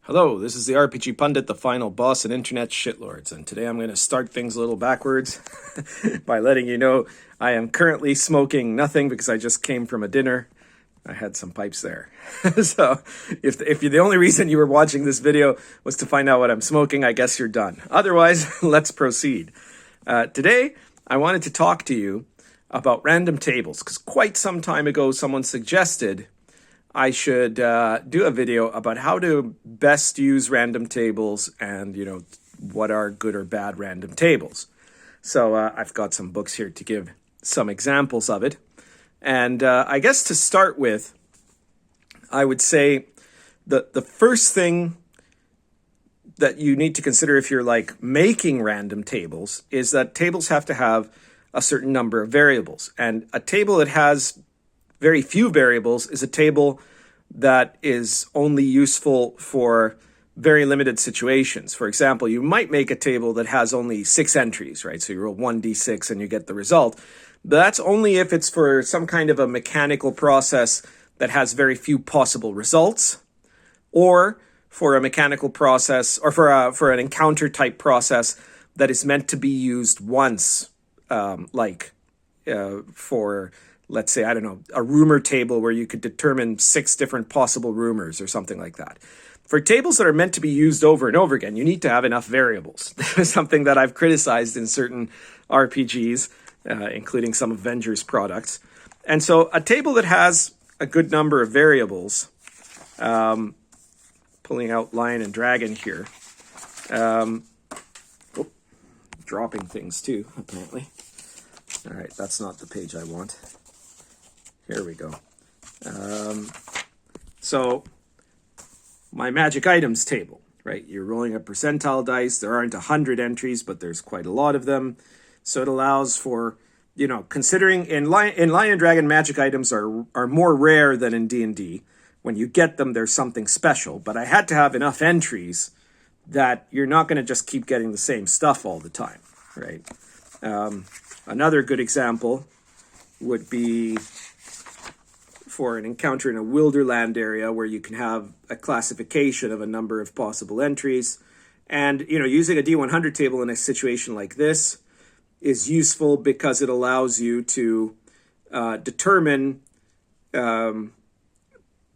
Hello, this is the RPG Pundit, the final boss and internet shitlords, and today I'm going to start things a little backwards by letting you know I am currently smoking nothing because I just came from a dinner. I had some pipes there. So if the only reason you were watching this video was to find out what I'm smoking, I guess you're done. Otherwise, let's proceed. Today, I wanted to talk to you about random tables because quite some time ago someone suggested I should do a video about how to best use random tables and, what are good or bad random tables. So I've got some books here to give some examples of it. And I guess to start with, I would say the first thing that you need to consider if you're like making random tables is that tables have to have a certain number of variables. And a table that has very few variables is a table that is only useful for very limited situations. For example, you might make a table that has only 6 entries, right? So you roll 1d6 and you get the result. But that's only if it's for some kind of a mechanical process that has very few possible results, or for a mechanical process, or for an encounter type process that is meant to be used once, for, let's say, I don't know, a rumor table where you could determine 6 different possible rumors or something like that. For tables that are meant to be used over and over again, you need to have enough variables. This is something that I've criticized in certain RPGs, including some Avengers products. And so a table that has a good number of variables, pulling out Lion and Dragon here, dropping things too, apparently. All right, that's not the page I want. Here we go. So my magic items table, right? You're rolling a percentile dice. There aren't 100 entries, but there's quite a lot of them. So it allows for, considering in Lion and Dragon, magic items are more rare than in D&D. When you get them, there's something special. But I had to have enough entries that you're not going to just keep getting the same stuff all the time, right? Another good example would be for an encounter in a wilderland area where you can have a classification of a number of possible entries. And, using a D100 table in a situation like this is useful because it allows you to determine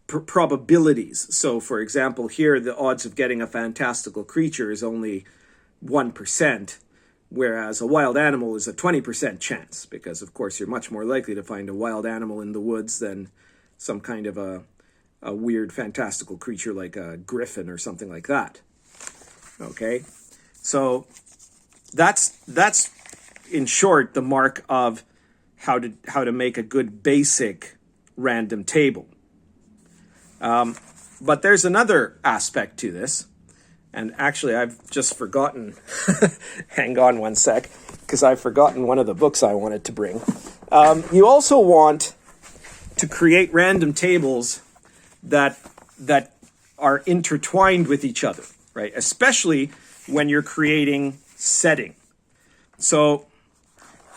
probabilities. So, for example, here the odds of getting a fantastical creature is only 1%, whereas a wild animal is a 20% chance, because, of course, you're much more likely to find a wild animal in the woods than some kind of a weird fantastical creature like a griffin or something like that. Okay, so that's in short the mark of how to make a good basic random table. But there's another aspect to this, and actually I've just forgotten. Hang on one sec, because I've forgotten one of the books I wanted to bring. You also want to create random tables that are intertwined with each other, right? Especially when you're creating setting. So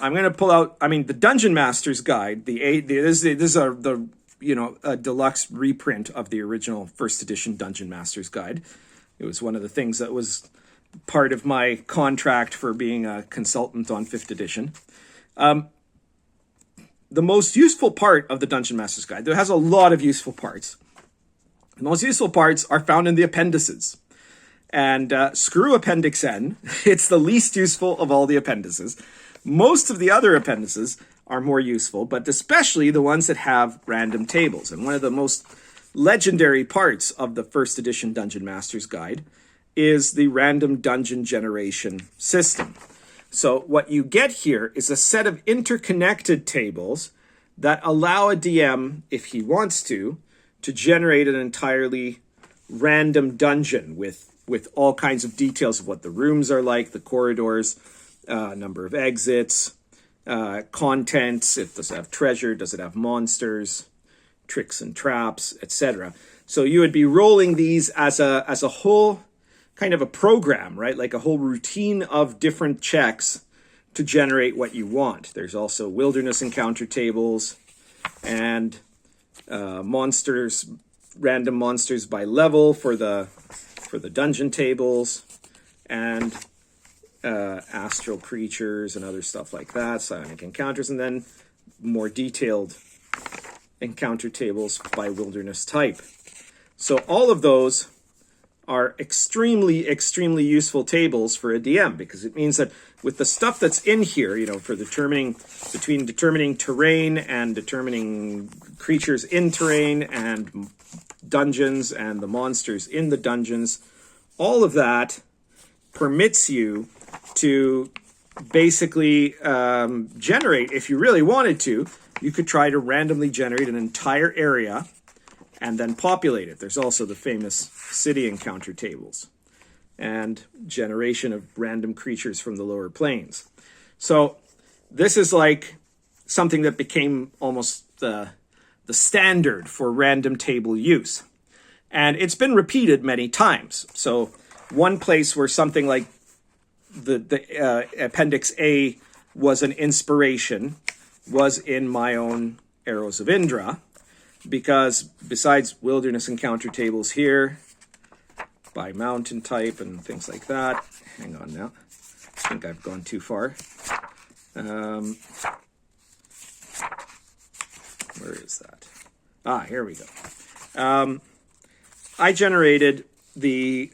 I'm going to pull out, the Dungeon Master's Guide. This is a deluxe reprint of the original first edition Dungeon Master's Guide. It was one of the things that was part of my contract for being a consultant on 5th edition. The most useful part of the Dungeon Master's Guide, there has a lot of useful parts. The most useful parts are found in the appendices. And screw Appendix N, it's the least useful of all the appendices. Most of the other appendices are more useful, but especially the ones that have random tables. And one of the most legendary parts of the first edition Dungeon Master's Guide is the random dungeon generation system. So what you get here is a set of interconnected tables that allow a DM, if he wants to generate an entirely random dungeon with all kinds of details of what the rooms are like, the corridors, number of exits, contents, does it have treasure, does it have monsters, tricks and traps, etc. So you would be rolling these as a whole kind of a program, right? Like a whole routine of different checks to generate what you want. There's also wilderness encounter tables and monsters, random monsters by level for for the dungeon tables, and astral creatures and other stuff like that, psionic encounters, and then more detailed encounter tables by wilderness type. So all of those are extremely, extremely useful tables for a DM, because it means that with the stuff that's in here, you know, for determining terrain and determining creatures in terrain and dungeons and the monsters in the dungeons, all of that permits you to basically generate, if you really wanted to, you could try to randomly generate an entire area and then populate it. There's also the famous city encounter tables and generation of random creatures from the lower planes. So this is like something that became almost the standard for random table use. And it's been repeated many times. So one place where something like the Appendix A was an inspiration was in my own Arrows of Indra, because besides wilderness encounter tables here, by mountain type and things like that, hang on now, I think I've gone too far. Where is that? Ah, here we go. I generated the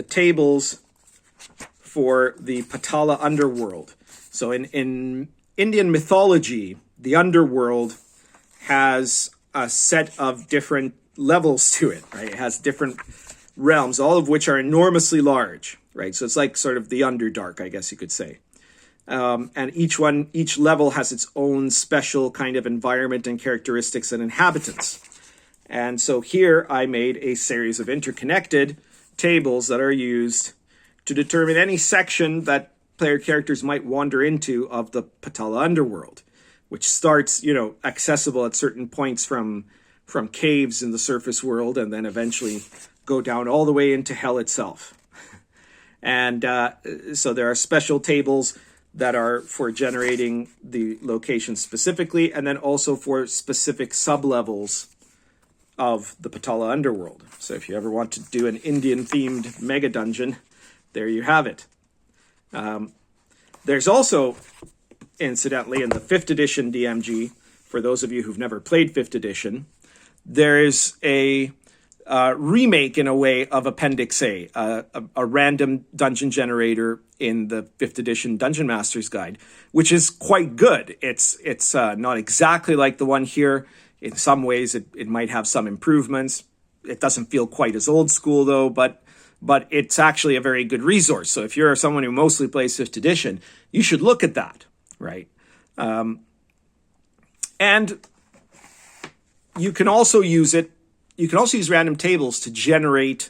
tables for the Patala Underworld. So in Indian mythology, the Underworld has a set of different levels to it, right? It has different realms, all of which are enormously large, right? So it's like sort of the Underdark, I guess you could say. And each level has its own special kind of environment and characteristics and inhabitants. And so here I made a series of interconnected tables that are used to determine any section that player characters might wander into of the Patala Underworld, which starts, you know, accessible at certain points from caves in the surface world, and then eventually go down all the way into hell itself. And so there are special tables that are for generating the location specifically, and then also for specific sub-levels of the Patala Underworld. So if you ever want to do an Indian-themed mega dungeon, there you have it. There's also, incidentally, in the 5th edition DMG, for those of you who've never played 5th edition, there is a remake, in a way, of Appendix A, a random dungeon generator in the 5th edition Dungeon Master's Guide, which is quite good. It's not exactly like the one here. In some ways, it might have some improvements. It doesn't feel quite as old school, though, but it's actually a very good resource. So if you're someone who mostly plays 5th edition, you should look at that, right? And you can also use it. You can also use random tables to generate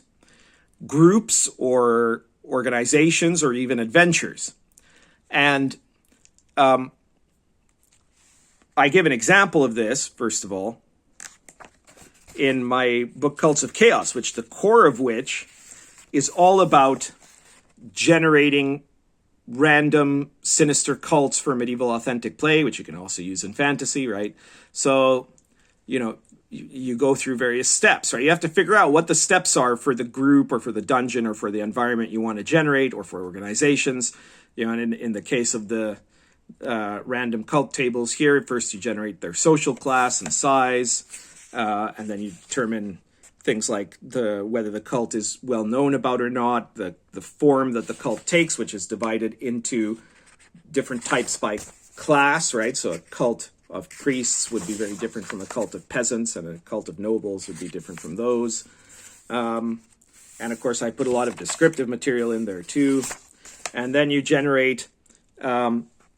groups or organizations or even adventures. And I give an example of this, first of all, in my book Cults of Chaos, which the core of which is all about generating random sinister cults for medieval authentic play, which you can also use in fantasy, right? So, you know, you go through various steps, right? You have to figure out what the steps are for the group or for the dungeon or for the environment you want to generate, or for organizations. You know, and in the case of the random cult tables here, first you generate their social class and size, and then you determine things like whether the cult is well known about or not, the form that the cult takes, which is divided into different types by class, right? So a cult of priests would be very different from a cult of peasants, and a cult of nobles would be different from those. And of course, I put a lot of descriptive material in there too. And then you generate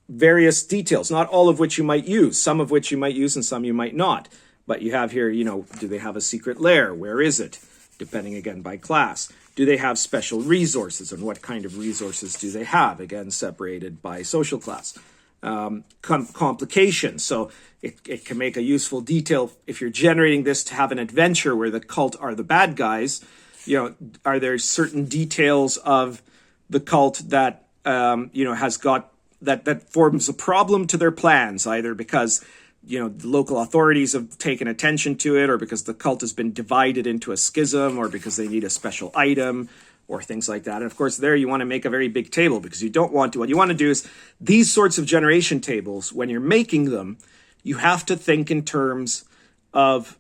various details, not all of which you might use, some of which you might use and some you might not. But you have here, you know, do they have a secret lair? Where is it? Depending, again, by class. Do they have special resources, and what kind of resources do they have? Again, separated by social class. Complications. So it can make a useful detail if you're generating this to have an adventure where the cult are the bad guys. You know, are there certain details of the cult that has got that forms a problem to their plans, either because the local authorities have taken attention to it, or because the cult has been divided into a schism, or because they need a special item, or things like that. And of course, there you want to make a very big table, because you don't want to. What you want to do is these sorts of generation tables, when you're making them, you have to think in terms of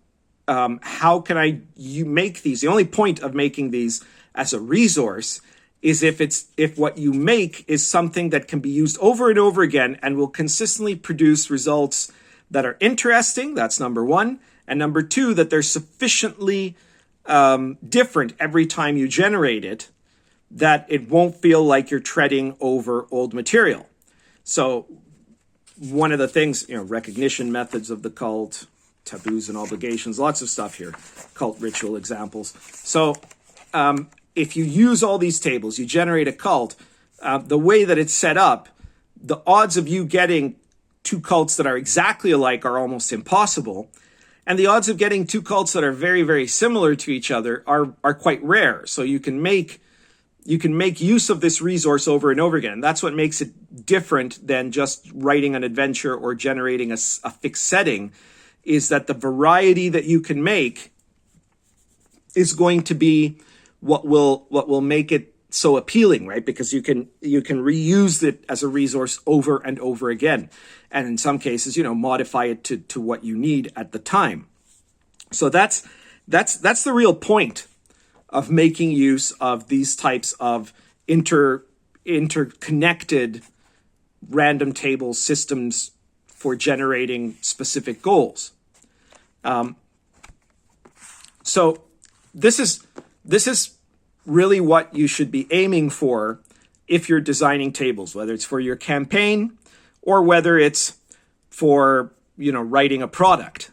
how can you make these? The only point of making these as a resource is if what you make is something that can be used over and over again and will consistently produce results that are interesting. That's number one. And number two, that they're sufficiently different every time you generate it, that it won't feel like you're treading over old material. So one of the things, recognition methods of the cult, taboos and obligations, lots of stuff here, cult ritual examples. So if you use all these tables, you generate a cult, the way that it's set up, the odds of you getting two cults that are exactly alike are almost impossible. And the odds of getting two cults that are very, very similar to each other are quite rare. So you can make use of this resource over and over again. That's what makes it different than just writing an adventure or generating a fixed setting, is that the variety that you can make is going to be what will make it so appealing, right? Because you can reuse it as a resource over and over again. And in some cases, modify it to what you need at the time. So that's the real point of making use of these types of interconnected random table systems for generating specific goals. So this is really what you should be aiming for if you're designing tables, whether it's for your campaign or whether it's for, writing a product.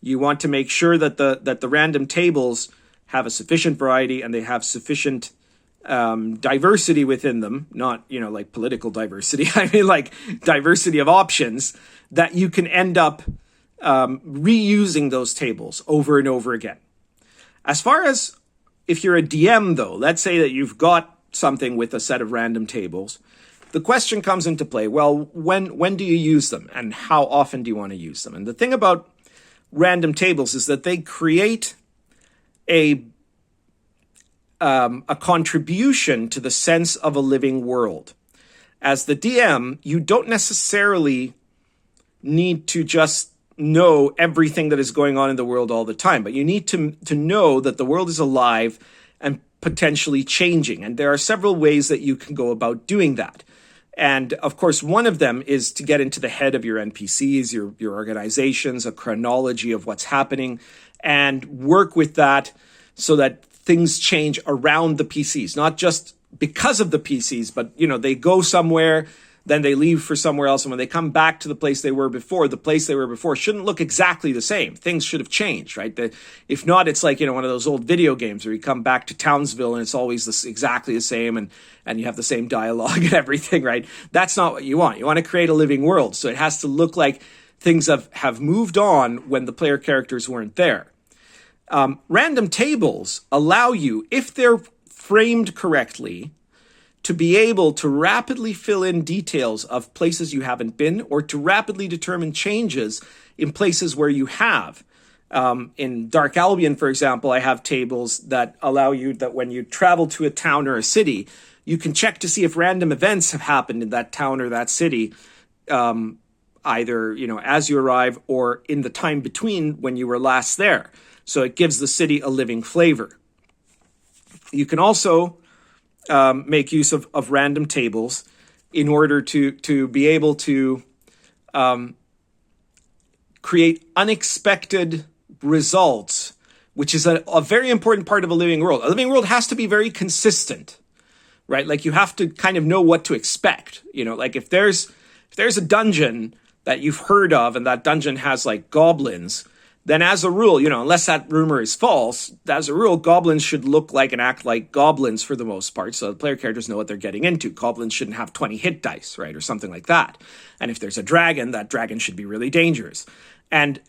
You want to make sure that the random tables have a sufficient variety and they have sufficient diversity within them, not, like political diversity. I mean, like diversity of options, that you can end up reusing those tables over and over again. As far as if you're a DM, though, let's say that you've got something with a set of random tables, the question comes into play, well, when do you use them and how often do you want to use them? And the thing about random tables is that they create a contribution to the sense of a living world. As the DM, you don't necessarily need to just know everything that is going on in the world all the time, but you need to know that the world is alive and potentially changing. And there are several ways that you can go about doing that. And of course, one of them is to get into the head of your NPCs, your organizations, a chronology of what's happening, and work with that so that things change around the PCs, not just because of the PCs, but, they go somewhere, then they leave for somewhere else. And when they come back to the place they were before, the place they were before shouldn't look exactly the same. Things should have changed, right? If not, it's like, one of those old video games where you come back to Townsville and it's always exactly the same and you have the same dialogue and everything, right? That's not what you want. You want to create a living world. So it has to look like things have moved on when the player characters weren't there. Random tables allow you, if they're framed correctly, to be able to rapidly fill in details of places you haven't been, or to rapidly determine changes in places where you have. In Dark Albion, for example, I have tables that allow you that when you travel to a town or a city, you can check to see if random events have happened in that town or that city, either, as you arrive or in the time between when you were last there. So it gives the city a living flavor. You can also make use of random tables in order to be able to create unexpected results, which is a very important part of a living world. A living world has to be very consistent, right? Like you have to kind of know what to expect. Like if there's a dungeon that you've heard of and that dungeon has like goblins, then as a rule, unless that rumor is false, as a rule, goblins should look like and act like goblins for the most part. So the player characters know what they're getting into. Goblins shouldn't have 20 hit dice, right? Or something like that. And if there's a dragon, that dragon should be really dangerous. And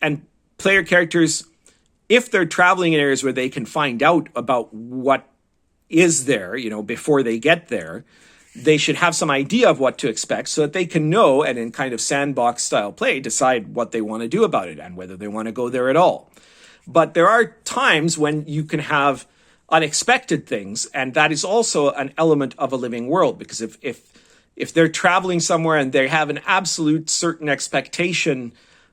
player characters, if they're traveling in areas where they can find out about what is there, before they get there, they should have some idea of what to expect so that they can know, and in kind of sandbox style play, decide what they want to do about it and whether they want to go there at all. But there are times when you can have unexpected things, and that is also an element of a living world, because if they're traveling somewhere and they have an absolute certain expectation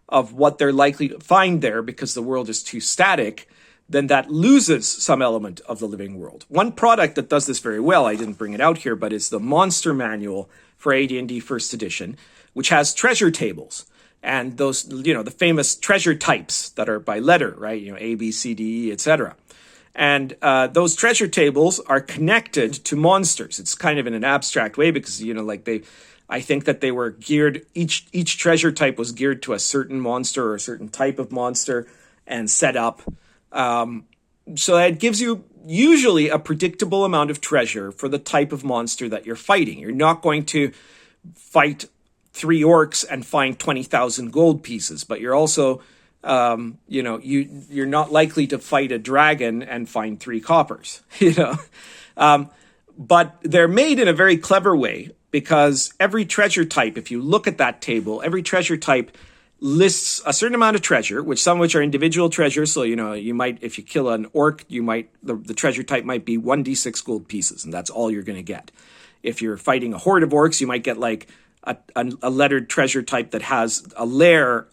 of what they're likely to find there because the world is too static, then that loses some element of the living world. One product that does this very well, I didn't bring it out here, but it's the Monster Manual for AD&D First Edition, which has treasure tables. And those, the famous treasure types that are by letter, right? A, B, C, D, E, etc. And those treasure tables are connected to monsters. It's kind of in an abstract way because, I think that they were geared, each treasure type was geared to a certain monster or a certain type of monster and set up. So that gives you usually a predictable amount of treasure for the type of monster that you're fighting. You're not going to fight 3 orcs and find 20,000 gold pieces, but you're also, you're not likely to fight a dragon and find 3 coppers, but they're made in a very clever way because every treasure type, if you look at that table, every treasure type lists a certain amount of treasure, some of which are individual treasures. So, you might, if you kill an orc, the treasure type might be 1d6 gold pieces, and that's all you're going to get. If you're fighting a horde of orcs, you might get like a lettered treasure type that has a lair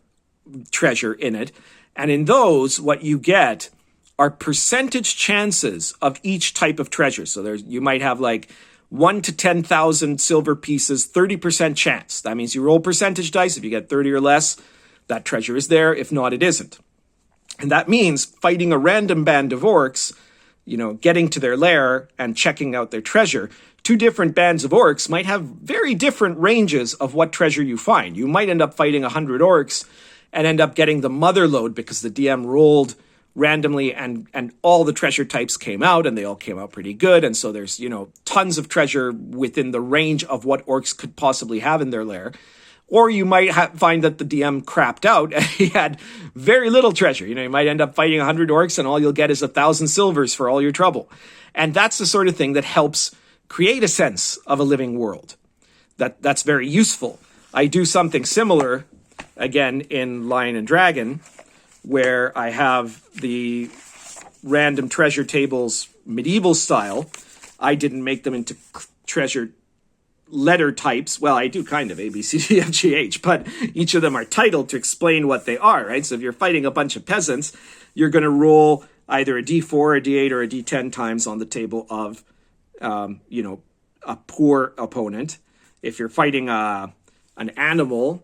treasure in it. And in those, what you get are percentage chances of each type of treasure. So you might have like 1 to 10,000 silver pieces, 30% chance. That means you roll percentage dice. If you get 30 or less, that treasure is there. If not, it isn't. And that means fighting a random band of orcs, getting to their lair and checking out their treasure. 2 different bands of orcs might have very different ranges of what treasure you find. You might end up fighting 100 orcs and end up getting the mother lode because the DM rolled randomly and all the treasure types came out and they all came out pretty good. And so there's, tons of treasure within the range of what orcs could possibly have in their lair. Or you might find that the DM crapped out and he had very little treasure. You might end up fighting 100 orcs and all you'll get is 1,000 silvers for all your trouble. And that's the sort of thing that helps create a sense of a living world. That's very useful. I do something similar, again, in Lion and Dragon, where I have the random treasure tables medieval style. I didn't make them into treasure letter types. Well, I do kind of A, B, C, D, F, G, H, but each of them are titled to explain what they are, right? So if you're fighting a bunch of peasants, you're going to roll either a D4, a D8, or a D10 times on the table of, a poor opponent. If you're fighting an animal,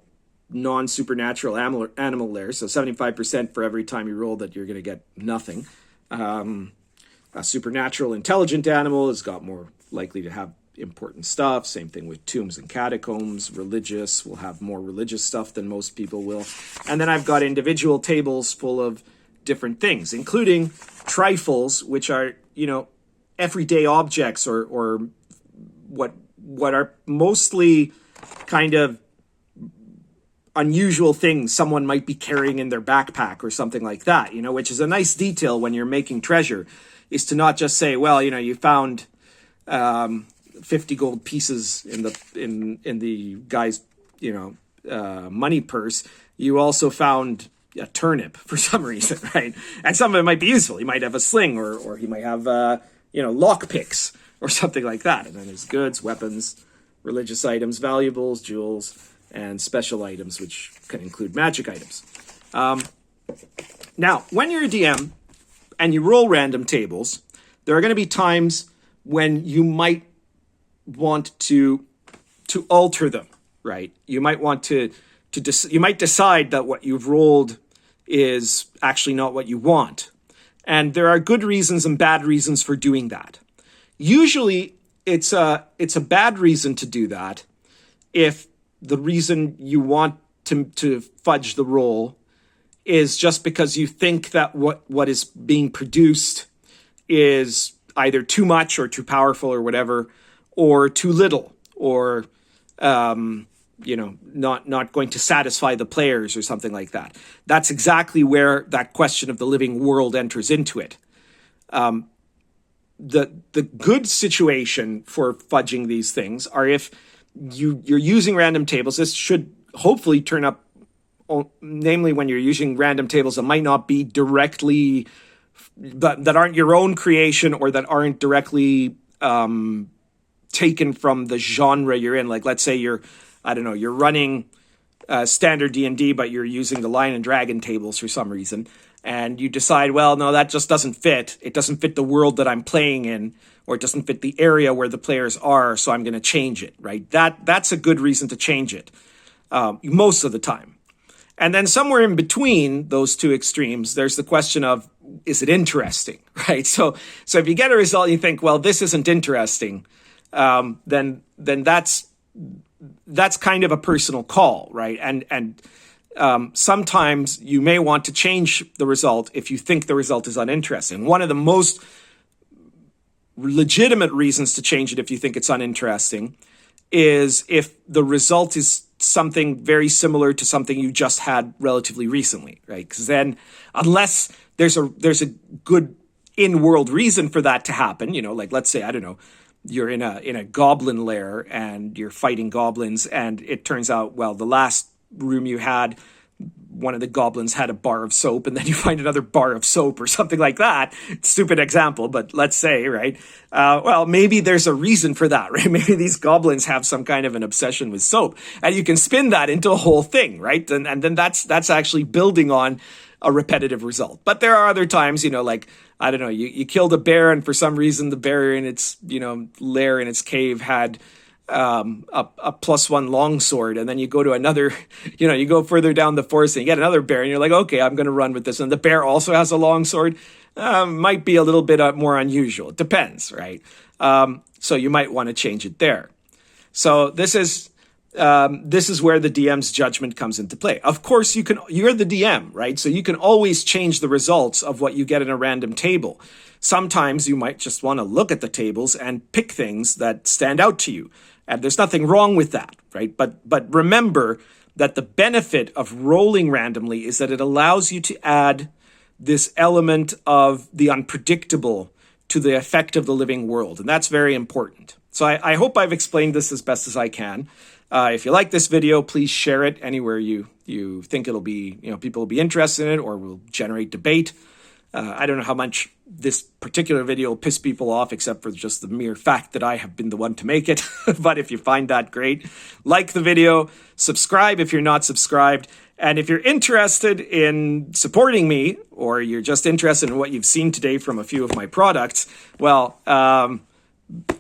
non-supernatural animal lair, so 75% for every time you roll that you're going to get nothing. A supernatural intelligent animal has got more likely to have important stuff. Same thing with tombs and catacombs. Religious will have more religious stuff than most people will. And then I've got individual tables full of different things, including trifles, which are, everyday objects or what are mostly kind of unusual things someone might be carrying in their backpack or something like that, which is a nice detail when you're making treasure, is to not just say, well, you found 50 gold pieces in the guy's, money purse. You also found a turnip for some reason, right? And some of it might be useful. He might have a sling or he might have, lock picks or something like that. And then there's goods, weapons, religious items, valuables, jewels, and special items, which can include magic items. Now, when you're a DM and you roll random tables, there are going to be times when you might want to alter them, right? You might want you might decide that what you've rolled is actually not what you want. And there are good reasons and bad reasons for doing that. Usually, it's a bad reason to do that if the reason you want to fudge the roll is just because you think that what is being produced is either too much or too powerful or whatever, or too little, or not going to satisfy the players or something like that. That's exactly where that question of the living world enters into it. the good situation for fudging these things are if you're using random tables. This should hopefully turn up, namely when you're using random tables that might not be directly, that aren't your own creation or that aren't directly taken from the genre you're in. Like, let's say you're running standard D&D, but you're using the Lion and Dragon tables for some reason. And you decide, well, no, that just doesn't fit. It doesn't fit the world that I'm playing in, or it doesn't fit the area where the players are, so I'm going to change it, right? That's a good reason to change it, most of the time. And then somewhere in between those two extremes, there's the question of, is it interesting, right? So if you get a result and you think, well, this isn't interesting, then that's kind of a personal call, right? And sometimes you may want to change the result if you think the result is uninteresting. One of the most legitimate reasons to change it if you think it's uninteresting is if the result is something very similar to something you just had relatively recently, right? Because then, unless there's a good in-world reason for that to happen, like, let's say, I don't know, you're in a goblin lair and you're fighting goblins, and it turns out, well, the last room you had, one of the goblins had a bar of soap, and then you find another bar of soap or something like that. Stupid example, but let's say, right? Well, maybe there's a reason for that, right? Maybe these goblins have some kind of an obsession with soap, and you can spin that into a whole thing, right? And then that's actually building on a repetitive result. But there are other times, like, I don't know, you killed a bear, and for some reason the bear in its, lair in its cave had a +1 longsword, and then you go to another, you go further down the forest and you get another bear, and you're like, okay, I'm going to run with this. And the bear also has a longsword. Might be a little bit more unusual. It depends, right? So you might want to change it there. So this is where the DM's judgment comes into play. Of course, you're the DM, right? So you can always change the results of what you get in a random table. Sometimes you might just want to look at the tables and pick things that stand out to you. And there's nothing wrong with that, right? But remember that the benefit of rolling randomly is that it allows you to add this element of the unpredictable to the effect of the living world. And that's very important. So I hope I've explained this as best as I can. If you like this video, please share it anywhere you think it'll be, people will be interested in it or will generate debate. I don't know how much this particular video will piss people off, except for just the mere fact that I have been the one to make it. But if you find that, great. Like the video, subscribe if you're not subscribed. And if you're interested in supporting me, or you're just interested in what you've seen today from a few of my products, well,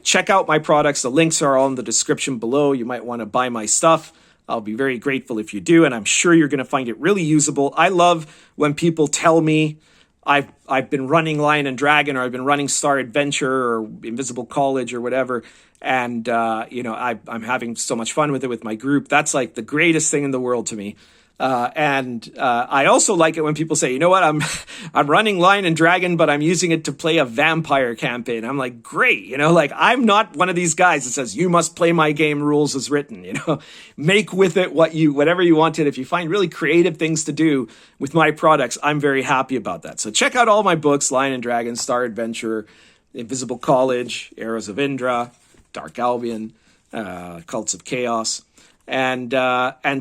check out my products. The links are all in the description below. You might want to buy my stuff. I'll be very grateful if you do, and I'm sure you're going to find it really usable. I love when people tell me, I've been running Lion and Dragon, or I've been running Star Adventure or Invisible College or whatever, and I'm having so much fun with it with my group. That's like the greatest thing in the world to me. And I also like it when people say, you know what, I'm running Lion and Dragon, but I'm using it to play a vampire campaign. I'm like, great, I'm not one of these guys that says, you must play my game rules as written, make with it whatever you want it. If you find really creative things to do with my products, I'm very happy about that. So check out all my books, Lion and Dragon, Star Adventure, Invisible College, Arrows of Indra, Dark Albion, Cults of Chaos, and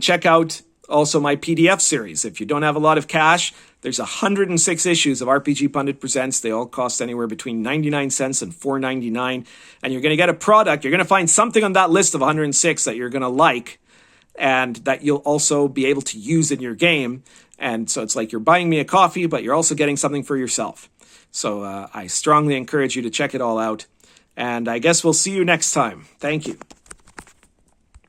check out also my PDF series. If you don't have a lot of cash, there's 106 issues of RPG Pundit Presents. They all cost anywhere between 99 cents and $4.99. And you're going to get a product. You're going to find something on that list of 106 that you're going to like and that you'll also be able to use in your game. And so it's like you're buying me a coffee, but you're also getting something for yourself. So I strongly encourage you to check it all out. And I guess we'll see you next time. Thank you.